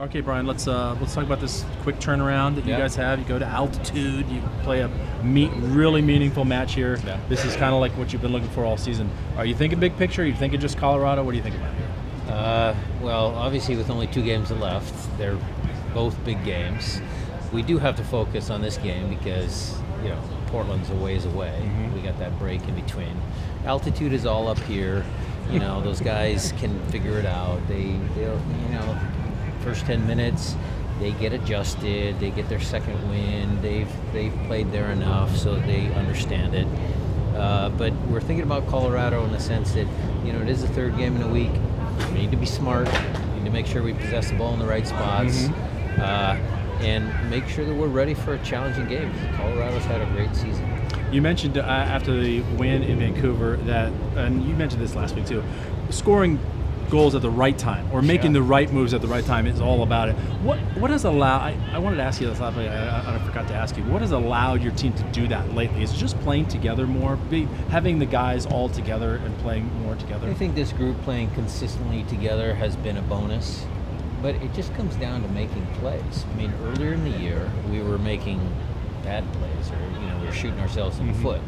Okay, Brian, let's talk about this quick turnaround that you guys have. You go to altitude, you play a really meaningful match here. Yeah. This is kind of like what you've been looking for all season. Are you thinking big picture? Are you thinking just Colorado? What do you think about here? Well, obviously with only 2 games left, they're both big games. We do have to focus on this game because, Portland's a ways away. Mm-hmm. We got that break in between. Altitude is all up here. Those guys can figure it out. They'll first 10 minutes, they get adjusted, they get their second win, they've played there enough so they understand it. But we're thinking about Colorado in the sense that, it is the 3rd game in a week. We need to be smart, we need to make sure we possess the ball in the right spots, and make sure that we're ready for a challenging game. Colorado's had a great season. You mentioned after the win in Vancouver that, and you mentioned this last week too, scoring goals at the right time or making the right moves at the right time is all about it. What has allowed? I wanted to ask you this last week. I forgot to ask you. What has allowed your team to do that lately? Is it just playing together more, having the guys all together and playing more together? I think this group playing consistently together has been a bonus, but it just comes down to making plays. I mean, earlier in the year we were making bad plays, or we were shooting ourselves in the foot.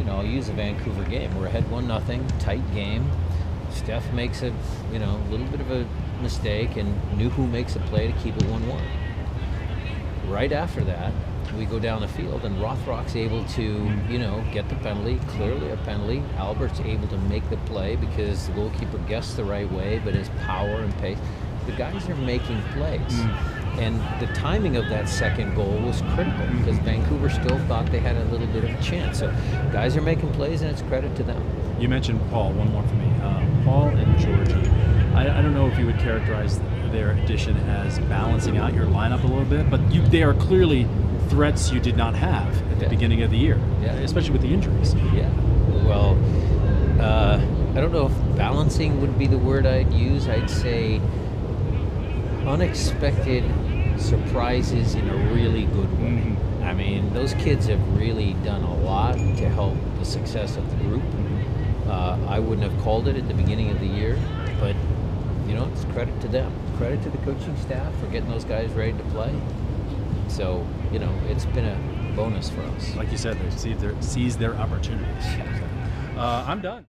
I'll use the Vancouver game. We're ahead 1-0, tight game. Steph makes a little bit of a mistake, and Nuhu makes a play to keep it 1-1. Right after that, we go down the field, and Rothrock's able to, get the penalty, clearly a penalty. Albert's able to make the play because the goalkeeper guessed the right way, but his power and pace. The guys are making plays. And the timing of that second goal was critical because Vancouver still thought they had a little bit of a chance. So guys are making plays, and it's credit to them. You mentioned Paul. One more for me. Paul and Georgie. I don't know if you would characterize their addition as balancing out your lineup a little bit, but they are clearly threats you did not have at the beginning of the year, especially with the injuries. Yeah. Well, I don't know if balancing would be the word I'd use. I'd say unexpected surprises in a really good way. I mean, those kids have really done a lot to help the success of the group. I wouldn't have called it at the beginning of the year, but it's credit to them. Credit to the coaching staff for getting those guys ready to play. So, it's been a bonus for us. Like you said, they've seized their opportunities. I'm done.